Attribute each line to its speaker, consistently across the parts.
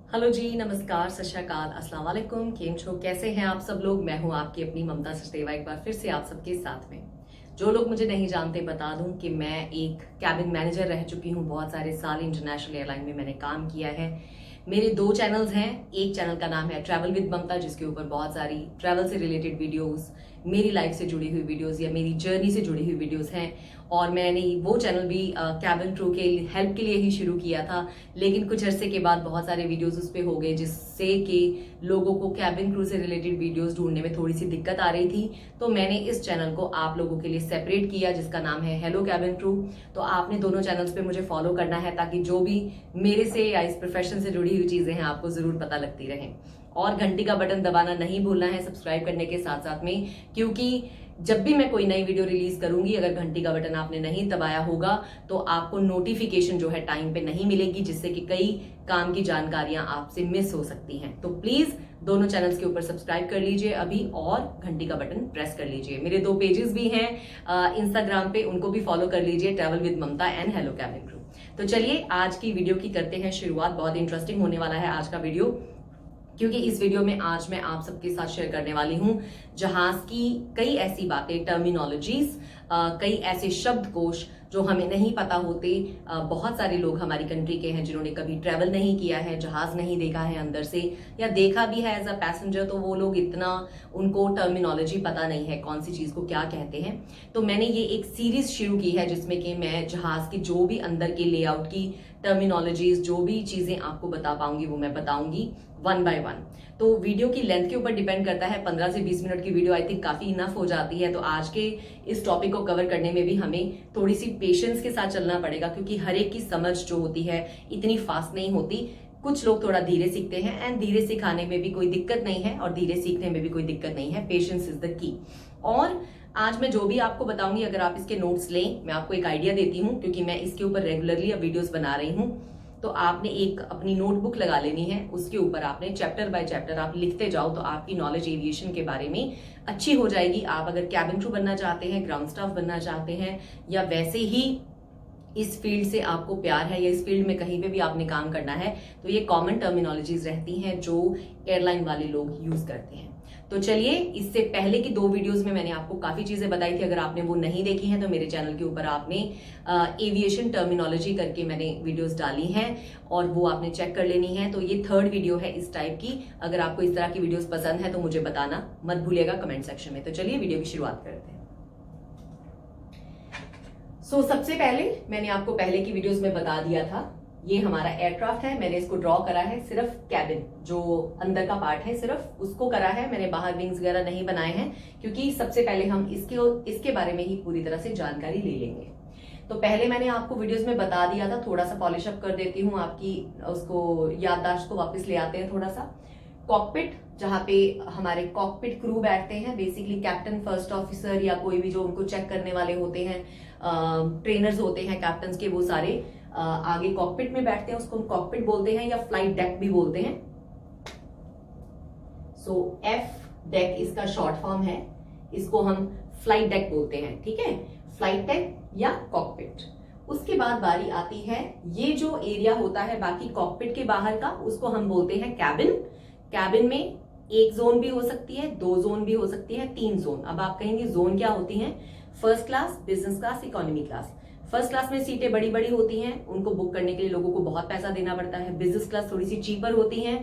Speaker 1: Hello जी, नमस्कार, सत श्री अकाल, अस्सलाम वालेकुम। केम छो, कैसे हैं आप सब लोग। मैं हूं आपकी अपनी ममता सचदेवा, एक बार फिर से आप सबके साथ में। जो लोग मुझे नहीं जानते बता दूं कि मैं एक कैबिन मैनेजर रह चुकी हूं। बहुत सारे साल इंटरनेशनल एयरलाइन में मैंने काम किया है। मेरे दो चैनल्स हैं। एक चैनल का नाम है ट्रैवल विद ममता, जिसके ऊपर बहुत सारी ट्रैवल से रिलेटेड वीडियोस, मेरी लाइफ से जुड़ी हुई वीडियोस या मेरी जर्नी से जुड़ी हुई वीडियोस हैं। और मैंने वो चैनल भी कैबिन क्रू के हेल्प के लिए ही शुरू किया था, लेकिन कुछ अरसे के बाद बहुत सारे वीडियोस उस पे हो गए, जिससे कि लोगों को कैबिन क्रू से रिलेटेड वीडियोस ढूंढने में थोड़ी सी दिक्कत आ रही थी। तो मैंने इस चैनल को आप लोगों के लिए सेपरेट किया, जिसका नाम है हेलो कैबिन क्रू। तो आपने दोनों चैनल्स पे मुझे फॉलो करना है, ताकि जो भी मेरे से या इस प्रोफेशन से जुड़ी हुई चीजें हैं आपको जरूर पता लगती रहें। और घंटी का बटन दबाना नहीं भूलना है सब्सक्राइब करने के साथ साथ में, क्योंकि जब भी मैं कोई नई वीडियो रिलीज करूंगी, अगर घंटी का बटन आपने नहीं दबाया होगा तो आपको नोटिफिकेशन जो है टाइम पे नहीं मिलेगी, जिससे कि कई काम की जानकारियां आपसे मिस हो सकती हैं। तो प्लीज दोनों चैनल्स के ऊपर सब्सक्राइब कर लीजिए अभी, और घंटी का बटन प्रेस कर लीजिए। मेरे दो पेजेस भी हैं इंस्टाग्राम पे, उनको भी फॉलो कर लीजिए, travel with Mamta and hello cabin crew. तो चलिए आज की वीडियो की करते हैं शुरुआत। बहुत इंटरेस्टिंग होने वाला है आज का वीडियो, क्योंकि इस वीडियो में आज मैं आप सबके साथ शेयर करने वाली हूं जहाज की कई ऐसी बातें, टर्मिनोलॉजीज, कई ऐसे शब्दकोश जो हमें नहीं पता होते। बहुत सारे लोग हमारी कंट्री के हैं जिन्होंने कभी ट्रेवल नहीं किया है, जहाज नहीं देखा है अंदर से, या देखा भी है एज अ पैसेंजर, तो वो लोग इतना उनको टर्मिनोलॉजी पता नहीं है कौन सी चीज को क्या कहते हैं। तो मैंने ये एक सीरीज शुरू की है जिसमें कि मैं जहाज की जो भी अंदर के लेआउट की टर्मिनोलॉजीज, जो भी चीजें आपको बता पाऊंगी वो मैं बताऊंगी वन बाय वन। तो वीडियो की लेंथ के ऊपर डिपेंड करता है। 15 से 20 मिनट की वीडियो आई थिंक काफी इनफ हो जाती है। तो आज के इस टॉपिक को कवर करने में भी हमें थोड़ी सी पेशेंस के साथ चलना पड़ेगा, क्योंकि हर एक की समझ जो होती है इतनी फास्ट नहीं होती। कुछ लोग थोड़ा धीरे सीखते हैं, एंड धीरे सिखाने में भी कोई दिक्कत नहीं है और धीरे सीखने में भी कोई दिक्कत नहीं है। Patience is the key. और आज मैं जो भी आपको बताऊंगी, अगर आप इसके नोट्स लें, मैं आपको एक आइडिया देती हूँ, क्योंकि मैं इसके ऊपर रेगुलरली अब वीडियोस बना रही हूँ। तो आपने एक अपनी नोटबुक लगा लेनी है, उसके ऊपर आपने चैप्टर बाय चैप्टर आप लिखते जाओ, तो आपकी नॉलेज एविएशन के बारे में अच्छी हो जाएगी। आप अगर कैबिन क्रू बनना चाहते हैं, ग्राउंड स्टाफ बनना चाहते हैं, या वैसे ही इस फील्ड से आपको प्यार है, या इस फील्ड में कहीं पे भी आपने काम करना है, तो ये कॉमन टर्मिनोलॉजीज रहती हैं जो एयरलाइन वाले लोग यूज करते हैं। तो चलिए, इससे पहले की दो वीडियोस में मैंने आपको काफी चीजें बताई थी। अगर आपने वो नहीं देखी हैं तो मेरे चैनल के ऊपर आपने एविएशन टर्मिनोलॉजी करके मैंने वीडियोस डाली हैं, और वो आपने चेक कर लेनी है। तो ये थर्ड वीडियो है इस टाइप की। अगर आपको इस तरह की वीडियोस पसंद है तो मुझे बताना मत भूलिएगा कमेंट सेक्शन में। तो चलिए वीडियो की शुरुआत करते हैं। सबसे पहले मैंने आपको पहले की वीडियोस में बता दिया था, ये हमारा एयरक्राफ्ट है। मैंने इसको ड्रॉ करा है, सिर्फ कैबिन जो अंदर का पार्ट है सिर्फ उसको करा है। मैंने बाहर विंग्स वगैरह नहीं बनाए हैं, क्योंकि सबसे पहले हम इसके बारे में ही पूरी तरह से जानकारी ले लेंगे। तो पहले मैंने आपको वीडियोस में बता दिया था, थोड़ा सा पॉलिश अप कर देती हूँ, आपकी उसको याददाश्त को वापस ले आते हैं थोड़ा सा। कॉकपिट, जहाँ पे हमारे कॉकपिट क्रू बैठते हैं, बेसिकली कैप्टन, फर्स्ट ऑफिसर, या कोई भी जो उनको चेक करने वाले होते हैं, ट्रेनर्स होते हैं कैप्टन के, वो सारे आगे कॉकपिट में बैठते हैं। उसको हम कॉकपिट बोलते हैं, या फ्लाइट डेक भी बोलते हैं। एफ डेक इसका शॉर्ट फॉर्म है, इसको हम फ्लाइट डेक बोलते हैं, ठीक है, फ्लाइट डेक या कॉकपिट। उसके बाद बारी आती है, ये जो एरिया होता है बाकी कॉकपिट के बाहर का, उसको हम बोलते हैं कैबिन। कैबिन में एक जोन भी हो सकती है, दो जोन भी हो सकती है, तीन जोन। अब आप कहेंगे जोन क्या होती हैं? First class, business class, economy class. First class में सीटें बड़ी बड़ी होती हैं, उनको बुक करने के लिए लोगों को बहुत पैसा देना पड़ता है। बिजनेस क्लास थोड़ी सी चीपर होती है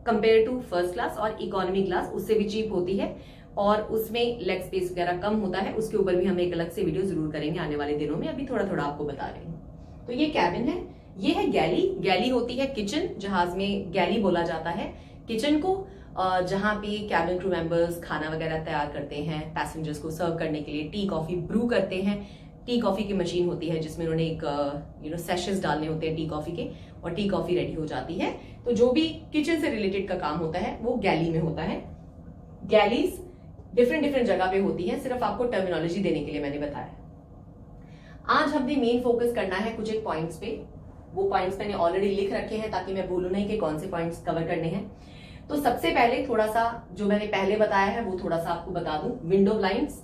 Speaker 1: कंपेयर टू फर्स्ट क्लास, और इकोनॉमी क्लास उससे भी चीप होती है, और उसमें लेग स्पेस वगैरह कम होता है। उसके ऊपर भी हम एक अलग से वीडियो जरूर करेंगे आने वाले दिनों में, अभी थोड़ा थोड़ा आपको बता रही हूँ। तो ये कैबिन है, ये है गैली। गैली होती है किचन, जहाज में गैली बोला जाता है किचन को, जहां पे कैबिन क्रू मेंबर्स खाना वगैरह तैयार करते हैं, पैसेंजर्स को सर्व करने के लिए टी कॉफी ब्रू करते हैं। टी कॉफी की मशीन होती है जिसमें उन्होंने एक सेशेस डालने होते हैं टी कॉफी के, और टी कॉफी रेडी हो जाती है। तो जो भी किचन से रिलेटेड का काम होता है वो गैली में होता है। गैलीज डिफरेंट डिफरेंट जगह पे होती है, सिर्फ आपको टर्मिनोलॉजी देने के लिए मैंने बताया। आज हमने मेन फोकस करना है कुछ एक पॉइंट्स पे। वो पॉइंट्स मैंने ऑलरेडी लिख रखे हैं ताकि मैं भूलूं नहीं कि कौन से पॉइंट्स कवर करने हैं। तो सबसे पहले थोड़ा सा जो मैंने पहले बताया है वो थोड़ा सा आपको बता दूं। विंडो ब्लाइंड्स,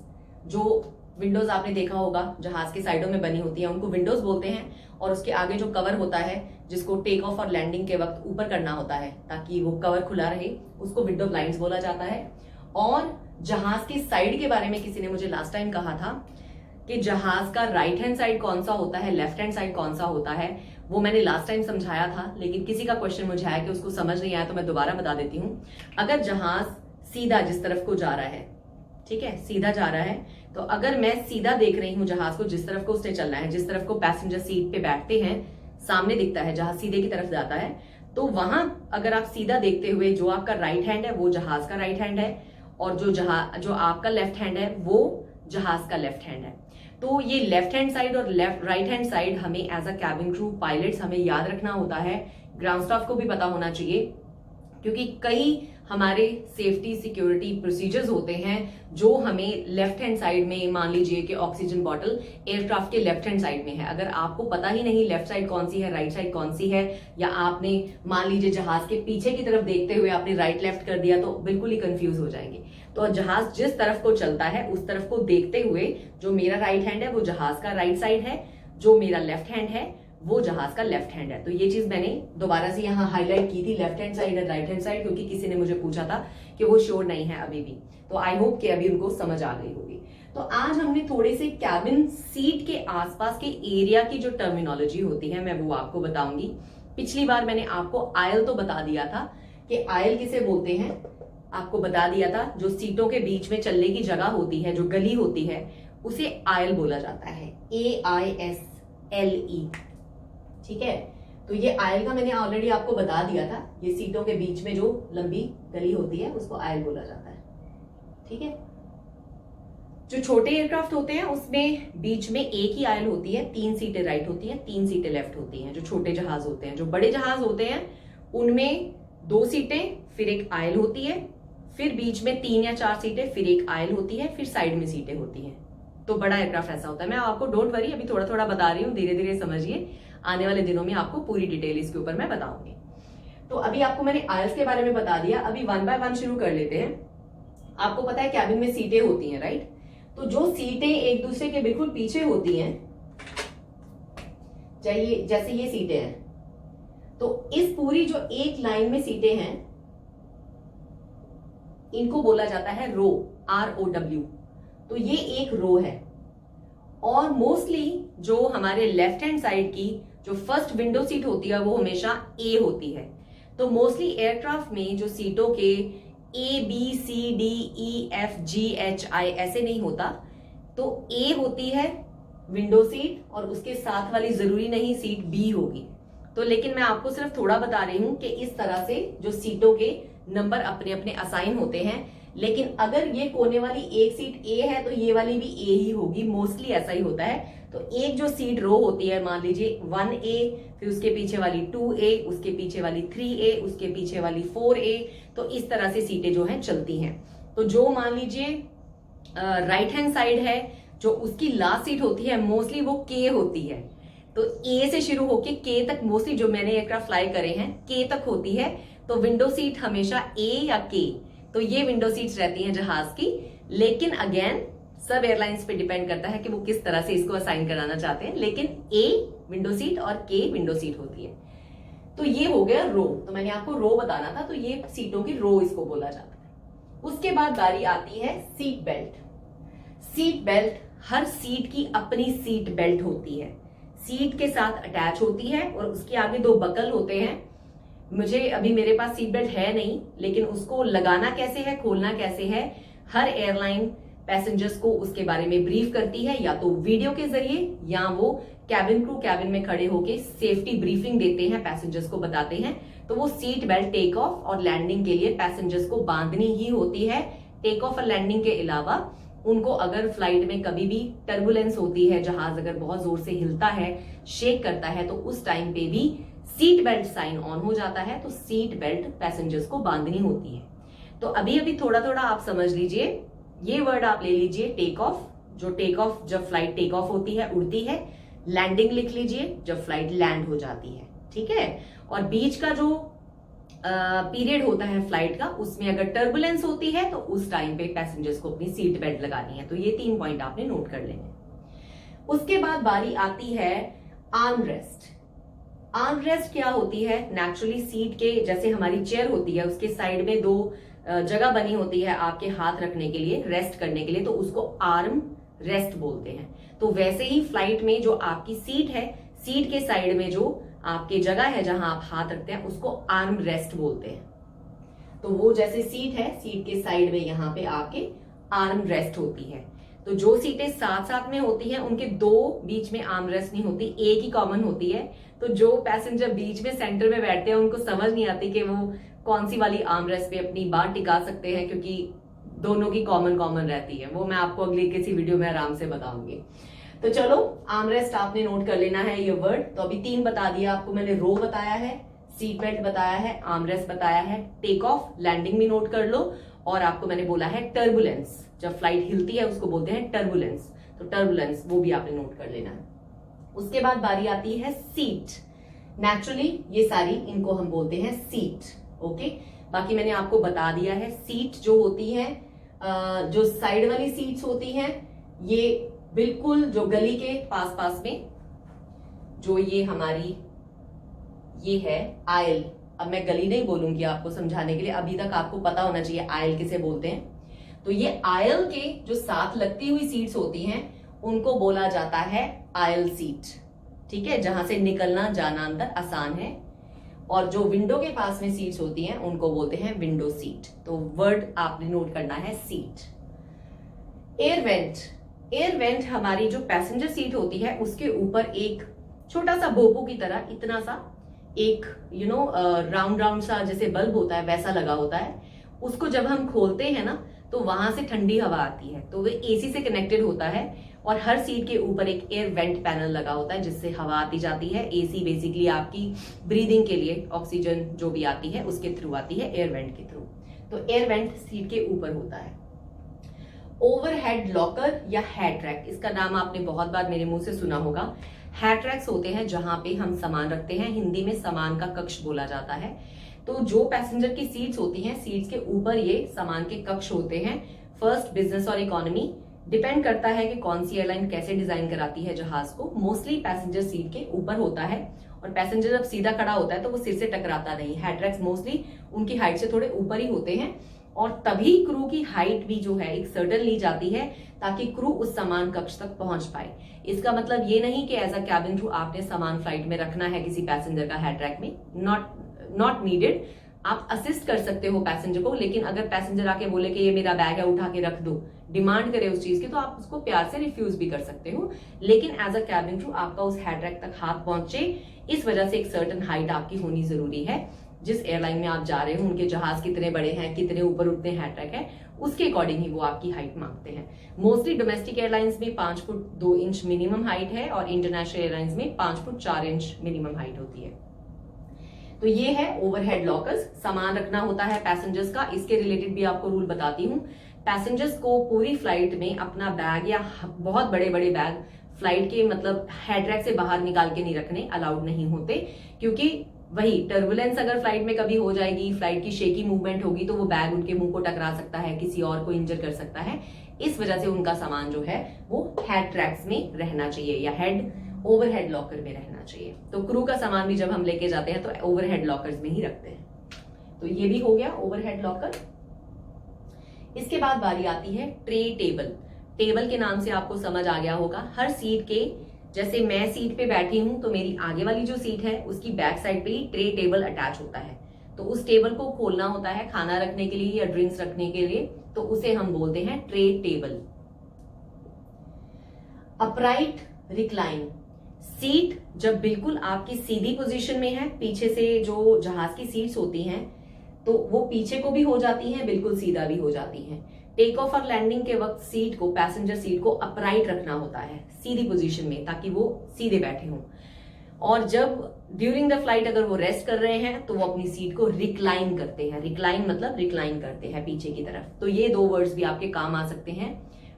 Speaker 1: जो विंडोज आपने देखा होगा जहाज के साइडों में बनी होती है, उनको विंडोज बोलते हैं। और उसके आगे जो कवर होता है जिसको टेक ऑफ और लैंडिंग के वक्त ऊपर करना होता है ताकि वो कवर खुला रहे, उसको विंडो ब्लाइंड्स बोला जाता है। और जहाज की साइड के बारे में किसी ने मुझे लास्ट टाइम कहा था कि जहाज का राइट हैंड साइड कौन सा होता है, लेफ्ट हैंड साइड कौन सा होता है, वो मैंने लास्ट टाइम समझाया था, लेकिन किसी का क्वेश्चन मुझे आया कि उसको समझ नहीं आया, तो मैं दोबारा बता देती हूँ। अगर जहाज सीधा जिस तरफ को जा रहा है, ठीक है, सीधा जा रहा है, तो अगर मैं सीधा देख रही हूँ जहाज को, जिस तरफ को उसने चलना है, जिस तरफ को पैसेंजर सीट पे बैठते हैं, सामने दिखता है जहाज सीधे की तरफ जाता है, तो वहां अगर आप सीधा देखते हुए जो आपका राइट हैंड है वो जहाज का राइट हैंड है, और जो आपका लेफ्ट हैंड है वो जहाज का लेफ्ट हैंड है। तो ये लेफ्ट हैंड साइड और राइट हैंड साइड हमें as a cabin crew pilots हमें याद रखना होता है, ग्राउंड स्टाफ को भी पता होना चाहिए, क्योंकि कई हमारे सेफ्टी सिक्योरिटी प्रोसीजर्स होते हैं जो हमें लेफ्ट हैंड साइड में, मान लीजिए कि ऑक्सीजन बॉटल एयरक्राफ्ट के लेफ्ट हैंड साइड में है, अगर आपको पता ही नहीं लेफ्ट साइड कौन सी है, राइट साइड कौन सी है, या आपने मान लीजिए जहाज के पीछे की तरफ देखते हुए आपने राइट लेफ्ट कर दिया, तो बिल्कुल ही कंफ्यूज हो जाएंगे। तो जहाज जिस तरफ को चलता है उस तरफ को देखते हुए जो मेरा राइट हैंड है वो जहाज का राइट साइड है, जो मेरा लेफ्ट हैंड है वो जहाज का लेफ्ट हैंड है। तो ये चीज मैंने दोबारा से यहाँ हाईलाइट की थी, left hand side and right hand side, क्योंकि किसी ने मुझे पूछा था कि वो श्योर नहीं है अभी भी, तो आई होप कि अभी उनको समझ आ गई होगी। तो आज हमने थोड़े से कैबिन सीट के आसपास के एरिया की जो टर्मिनोलॉजी होती है मैं वो आपको बताऊंगी। पिछली बार मैंने आपको आयल तो बता दिया था कि आयल किसे बोलते हैं, आपको बता दिया था, जो सीटों के बीच में चलने की जगह होती है, जो गली होती है, उसे आयल बोला जाता है, AISLE, ठीक है। तो ये आयल का मैंने ऑलरेडी आपको बता दिया था, ये सीटों के बीच में जो लंबी गली होती है उसको आयल बोला जाता है, ठीक है। जो छोटे एयरक्राफ्ट होते हैं उसमें बीच में एक ही आयल होती है, 3 सीटें राइट होती हैं, 3 सीटें लेफ्ट होती हैं, जो छोटे जहाज होते हैं। जो बड़े जहाज होते हैं उनमें 2 सीटें, फिर एक आयल होती है, फिर बीच में 3 या 4 सीटें, फिर एक आयल होती है, फिर साइड में सीटें होती हैं। तो बड़ा एयरक्राफ्ट ऐसा होता है। मैं आपको डोंट वरी अभी थोड़ा थोड़ा बता रही हूँ, धीरे धीरे समझिए, आने वाले दिनों में आपको पूरी डिटेल इसके ऊपर मैं बताऊंगी। तो अभी आपको मैंने आयल्स के बारे में बता दिया, अभी 1 बाय 1 शुरू कर लेते हैं। आपको पता है कैबिन में सीटें होती हैं, राइट। तो जो सीटें एक दूसरे के बिल्कुल पीछे होती हैं, जैसे ये सीटें हैं, तो इस पूरी जो एक लाइन में सीटें हैं इनको बोला जाता है रो, ROW। तो ये एक रो है। और मोस्टली जो हमारे लेफ्ट हैंड साइड की जो फर्स्ट विंडो सीट होती है वो हमेशा A होती है। तो मोस्टली एयरक्राफ्ट में जो सीटों के ABCDEFGHI ऐसे नहीं होता, तो A होती है विंडो सीट और उसके साथ वाली जरूरी नहीं सीट B होगी। तो लेकिन मैं आपको सिर्फ थोड़ा बता रही हूं कि इस तरह से जो सीटों के नंबर अपने अपने असाइन होते हैं। लेकिन अगर ये कोने वाली एक सीट A है तो ये वाली भी A ही होगी, मोस्टली ऐसा ही होता है। तो एक जो सीट रो होती है, मान लीजिए 1A, फिर उसके पीछे वाली 2A, उसके पीछे वाली 3A, उसके पीछे वाली 4A, तो इस तरह से सीटें जो हैं चलती हैं। तो जो मान लीजिए राइट हैंड साइड है, जो उसकी लास्ट सीट होती है मोस्टली वो K होती है। तो A से शुरू होके K तक मोस्टली जो मैंने एयरक्राफ्ट फ्लाई करे हैं K तक होती है। तो विंडो सीट हमेशा A या K, तो ये विंडो सीट्स रहती हैं जहाज की। लेकिन अगेन सब एयरलाइंस पे डिपेंड करता है कि वो किस तरह से इसको असाइन कराना चाहते हैं, लेकिन A विंडो सीट और K विंडो सीट होती है। तो ये हो गया रो, तो मैंने आपको रो बताना था, तो ये सीटों की रो इसको बोला जाता है। उसके बाद बारी आती है सीट बेल्ट। सीट बेल्ट, हर सीट की अपनी सीट बेल्ट होती है, सीट के साथ अटैच होती है और उसके आगे 2 बकल होते हैं। मुझे अभी मेरे पास सीट बेल्ट है नहीं, लेकिन उसको लगाना कैसे है, खोलना कैसे है, हर एयरलाइन पैसेंजर्स को उसके बारे में ब्रीफ करती है, या तो वीडियो के जरिए या वो कैबिन क्रू कैबिन में खड़े होके सेफ्टी ब्रीफिंग देते हैं, पैसेंजर्स को बताते हैं। तो वो सीट बेल्ट टेक ऑफ और लैंडिंग के लिए पैसेंजर्स को बांधनी ही होती है। टेक ऑफ और लैंडिंग के अलावा उनको अगर फ्लाइट में कभी भी टर्बुलेंस होती है, जहाज अगर बहुत जोर से हिलता है, शेक करता है, तो उस टाइम पे भी सीट बेल्ट साइन ऑन हो जाता है। तो सीट बेल्ट पैसेंजर्स को बांधनी होती है। तो अभी अभी थोड़ा थोड़ा आप समझ लीजिए, ये वर्ड आप ले लीजिए टेक ऑफ, जो टेक ऑफ जब फ्लाइट टेक ऑफ होती है, उड़ती है। लैंडिंग लिख लीजिए जब फ्लाइट लैंड हो जाती है, ठीक है। और बीच का जो पीरियड होता है फ्लाइट का, उसमें अगर टर्बुलेंस होती है तो उस टाइम पे पैसेंजर्स को अपनी सीट बेल्ट लगानी है। तो ये 3 पॉइंट आपने नोट कर लेने। उसके बाद बारी आती है आर्म रेस्ट। आर्मरेस्ट क्या होती है? नेचुरली सीट के जैसे हमारी चेयर होती है उसके साइड में दो जगह बनी होती है आपके हाथ रखने के लिए, रेस्ट करने के लिए, तो उसको आर्म रेस्ट बोलते हैं। तो वैसे ही फ्लाइट में जो आपकी सीट है, सीट के साइड में जो आपकी जगह है जहां आप हाथ रखते हैं उसको आर्म रेस्ट बोलते हैं। तो वो जैसे सीट है, सीट के साइड में यहाँ पे आपके आर्म रेस्ट होती है। तो जो सीटें साथ साथ में होती हैं उनके दो बीच में आर्म रेस्ट नहीं होती, एक ही कॉमन होती है। तो जो पैसेंजर बीच में सेंटर में बैठते हैं उनको समझ नहीं आती कि वो कौन सी वाली आर्म रेस्ट पे अपनी बात टिका सकते हैं, क्योंकि दोनों की कॉमन रहती है। वो मैं आपको अगली किसी वीडियो में आराम से बताऊंगी। तो चलो, आर्म रेस्ट आपने नोट कर लेना है ये वर्ड। तो अभी 3 बता दिया आपको मैंने, रो बताया है, सीट बेल्ट बताया है, आर्म रेस्ट बताया है, टेक ऑफ लैंडिंग भी नोट कर लो, और आपको मैंने बोला है टर्बुलेंस। जब फ्लाइट हिलती है उसको बोलते हैं टर्बुलेंस, तो टर्बुलेंस वो भी आपने नोट कर लेना है। उसके बाद बारी आती है सीट। नेचुरली ये सारी इनको हम बोलते हैं सीट। ओके, बाकी मैंने आपको बता दिया है, सीट जो होती है, जो साइड वाली सीट्स होती हैं, ये बिल्कुल जो गली के पास पास में जो ये हमारी ये है आयल। अब मैं गली नहीं बोलूंगी आपको समझाने के लिए, अभी तक आपको पता होना चाहिए आयल किसे बोलते हैं। तो ये आयल के जो साथ लगती हुई सीट्स होती हैं उनको बोला जाता है आयल सीट। ठीक है, जहां से निकलना जाना अंदर आसान है। और जो विंडो के पास में सीट्स होती हैं उनको बोलते हैं विंडो सीट। तो वर्ड आपने नोट करना है seat. Air vent. Air vent हमारी जो पैसेंजर सीट होती है उसके ऊपर एक छोटा सा भोपू की तरह इतना सा एक राउंड राउंड सा जैसे बल्ब होता है वैसा लगा होता है। उसको जब हम खोलते हैं ना तो वहां से ठंडी हवा आती है, तो वे एसी से कनेक्टेड होता है। और हर सीट के ऊपर एक एयर वेंट पैनल लगा होता है जिससे हवा आती जाती है। एसी बेसिकली आपकी ब्रीदिंग के लिए ऑक्सीजन जो भी आती है उसके थ्रू आती है, एयर वेंट के थ्रू। तो एयर वेंट सीट के ऊपर होता है। ओवरहेड लॉकर या हैड रैक, इसका नाम आपने बहुत बार मेरे मुंह से सुना होगा। हैड रैक्स होते हैं जहां पे हम सामान रखते हैं, हिंदी में सामान का कक्ष बोला जाता है। तो जो पैसेंजर की सीट्स होती हैं, सीट्स के ऊपर ये सामान के कक्ष होते हैं। फर्स्ट, बिजनेस और इकोनॉमी, डिपेंड करता है कि कौन सी एयरलाइन कैसे डिजाइन कराती है जहाज को। मोस्टली पैसेंजर सीट के ऊपर होता है, और पैसेंजर जब सीधा खड़ा होता है तो वो सिर से टकराता नहीं। हैड रैक्स मोस्टली उनकी हाइट से थोड़े ऊपर ही होते हैं, और तभी क्रू की हाइट भी जो है एक सर्टन ली जाती है ताकि क्रू उस सामान कक्ष तक पहुंच पाए। इसका मतलब ये नहीं कि एज अ कैबिन क्रू आपने सामान फ्लाइट में रखना है किसी पैसेंजर का हैड रैक में, नॉट नीडेड। आप असिस्ट कर सकते हो पैसेंजर को, लेकिन अगर पैसेंजर आके बोले कि ये मेरा बैग है उठा के रख दो, डिमांड करे उस चीज की, तो आप उसको प्यार से रिफ्यूज भी कर सकते हो। लेकिन एज अ कैबिन क्रू आपका उस हैड रैक तक हाथ पहुंचे, इस वजह से एक सर्टन हाइट आपकी होनी जरूरी है। जिस एयरलाइन में आप जा रहे हो उनके जहाज कितने बड़े हैं, कितने ऊपर उठते हैड रैक है, उसके अकॉर्डिंग ही वो आपकी हाइट मांगते हैं। मोस्टली डोमेस्टिक एयरलाइंस में 5 फुट 2 इंच मिनिमम हाइट है, और इंटरनेशनल एयरलाइंस में 5 फुट 4 इंच मिनिमम हाइट होती है। तो ये है ओवरहेड लॉकर्स, सामान रखना होता है पैसेंजर्स का। इसके रिलेटेड भी आपको रूल बताती हूँ। पैसेंजर्स को पूरी फ्लाइट में अपना बैग या बहुत बड़े बड़े बैग फ्लाइट के मतलब हैड रैक से बाहर निकाल के नहीं रखने, अलाउड नहीं होते, क्योंकि वही टर्बुलेंस अगर फ्लाइट में कभी हो जाएगी, फ्लाइट की शेकी मूवमेंट होगी, तो वो बैग उनके मुंह को टकरा सकता है, किसी और को इंजर कर सकता है। इस वजह से उनका सामान जो है वो हैड रैक्स में रहना चाहिए या ओवरहेड लॉकर में रहना चाहिए। तो क्रू का सामान भी जब हम लेके जाते हैं तो ओवरहेड लॉकर्स में ही रखते हैं। तो ये भी हो गया ओवरहेड लॉकर। इसके बाद बारी आती है ट्रे टेबल। टेबल के नाम से आपको समझ आ गया होगा, हर सीट के, जैसे मैं सीट पे बैठी हूं तो मेरी आगे वाली जो सीट है उसकी बैक साइड पे ही ट्रे टेबल अटैच होता है। तो उस टेबल को खोलना होता है खाना रखने के लिए या ड्रिंक्स रखने के लिए, तो उसे हम बोलते हैं tray table. Upright recline, seat जब बिल्कुल आपकी सीधी पोजीशन में है, पीछे से जो जहाज की सीट्स होती हैं तो वो पीछे को भी हो जाती हैं, बिल्कुल सीधा भी हो जाती हैं। टेक ऑफ और लैंडिंग के वक्त सीट को, पैसेंजर सीट को अपराइट रखना होता है सीधी पोजीशन में, ताकि वो सीधे बैठे हों। और जब ड्यूरिंग द फ्लाइट अगर वो रेस्ट कर रहे हैं तो वो अपनी सीट को रिक्लाइन करते हैं। रिक्लाइन मतलब रिक्लाइन करते हैं पीछे की तरफ। तो ये 2 वर्ड्स भी आपके काम आ सकते हैं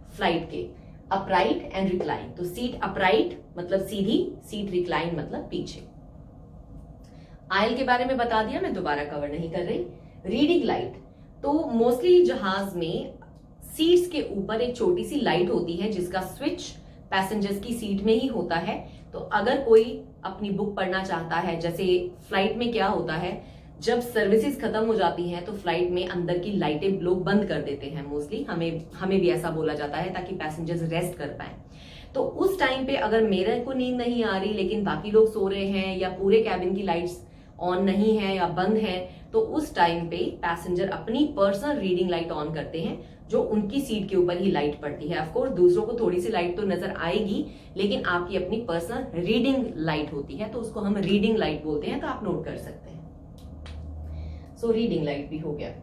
Speaker 1: फ्लाइट के, अपराइट एंड रिक्लाइन। तो सीट अपराइट मतलब सीधी, सीट रिक्लाइन मतलब पीछे। आयल के बारे में बता दिया, मैं दोबारा कवर नहीं कर रही। रीडिंग लाइट, तो मोस्टली जहाज में सीट्स के ऊपर एक छोटी सी लाइट होती है जिसका स्विच पैसेंजर्स की सीट में ही होता है। तो अगर कोई अपनी बुक पढ़ना चाहता है, जैसे फ्लाइट में क्या होता है, जब सर्विसेज खत्म हो जाती हैं तो फ्लाइट में अंदर की लाइटें लोग बंद कर देते हैं मोस्टली, हमें भी ऐसा बोला जाता है ताकि पैसेंजर्स रेस्ट कर पाए। तो उस टाइम पे अगर मेरे को नींद नहीं आ रही लेकिन बाकी लोग सो रहे हैं या पूरे कैबिन की लाइट्स ऑन नहीं है या बंद है, तो उस टाइम पे पैसेंजर अपनी पर्सनल रीडिंग लाइट ऑन करते हैं, जो उनकी सीट के ऊपर ही लाइट पड़ती है। ऑफ कोर्स दूसरों को थोड़ी सी लाइट तो नजर आएगी, लेकिन आपकी अपनी पर्सनल रीडिंग लाइट होती है, तो उसको हम रीडिंग लाइट बोलते हैं, तो आप नोट कर सकते हैं। सो रीडिंग लाइट भी हो गया।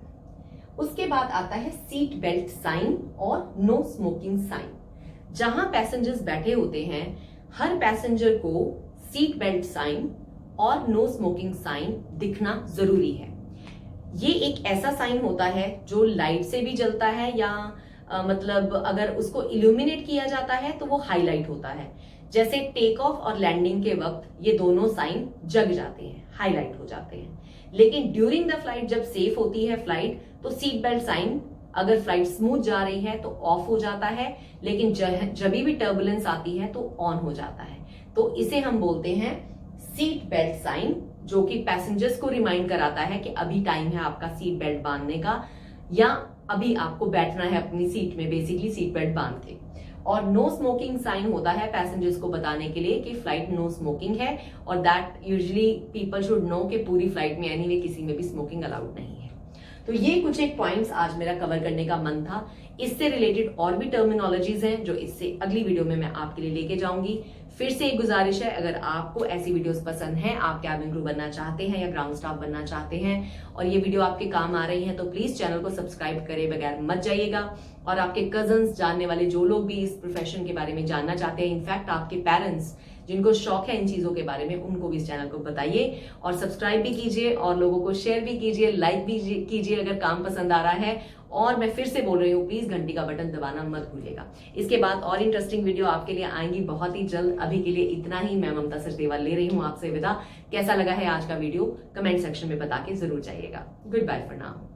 Speaker 1: उसके बाद आता है सीट बेल्ट साइन और नो स्मोकिंग साइन। जहां पैसेंजर्स बैठे होते हैं, हर पैसेंजर को सीट बेल्ट साइन और नो स्मोकिंग साइन दिखना जरूरी है। ये एक ऐसा साइन होता है जो लाइट से भी जलता है या मतलब अगर उसको इल्यूमिनेट किया जाता है तो वो हाईलाइट होता है। जैसे टेक ऑफ और लैंडिंग के वक्त ये दोनों साइन जग जाते हैं, हाईलाइट हो जाते हैं। लेकिन ड्यूरिंग द फ्लाइट जब सेफ होती है फ्लाइट, तो सीट बेल्ट साइन अगर फ्लाइट स्मूथ जा रही है तो ऑफ हो जाता है, लेकिन जब भी टर्बुलेंस आती है तो ऑन हो जाता है। तो इसे हम बोलते हैं सीट बेल्ट साइन, जो कि पैसेंजर्स को रिमाइंड कराता है कि अभी टाइम है आपका सीट बेल्ट बांधने का, या अभी आपको बैठना है अपनी सीट में, बेसिकली सीट बेल्ट बांध के। और नो स्मोकिंग साइन होता है पैसेंजर्स को बताने के लिए कि फ्लाइट नो स्मोकिंग है, और that usually people should know कि पूरी फ्लाइट में एनीवे किसी में भी स्मोकिंग अलाउड नहीं है। तो ये कुछ एक पॉइंट्स आज मेरा कवर करने का मन था। इससे रिलेटेड और भी टर्मिनोलॉजीज हैं जो इससे अगली वीडियो में मैं आपके लिए लेके जाऊंगी। फिर से एक गुजारिश है, अगर आपको ऐसी वीडियोस पसंद हैं, आप कैबिन क्रू बनना चाहते हैं या ग्राउंड स्टाफ बनना चाहते हैं और ये वीडियो आपके काम आ रही है, तो प्लीज चैनल को सब्सक्राइब करे बगैर मत जाइएगा। और आपके कजन्स, जानने वाले जो लोग भी इस प्रोफेशन के बारे में जानना चाहते हैं, इनफैक्ट आपके पेरेंट्स जिनको शौक है इन चीजों के बारे में, उनको भी इस चैनल को बताइए और सब्सक्राइब भी कीजिए और लोगों को शेयर भी कीजिए, लाइक भी कीजिए अगर काम पसंद आ रहा है। और मैं फिर से बोल रही हूँ, प्लीज घंटी का बटन दबाना मत भूलिएगा। इसके बाद और इंटरेस्टिंग वीडियो आपके लिए आएंगी बहुत ही जल्द। अभी के लिए इतना ही। मैं ममता सचदेवा ले रही हूँ आपसे विदा। कैसा लगा है आज का वीडियो कमेंट सेक्शन में बता के जरूर जाइएगा। Goodbye for now.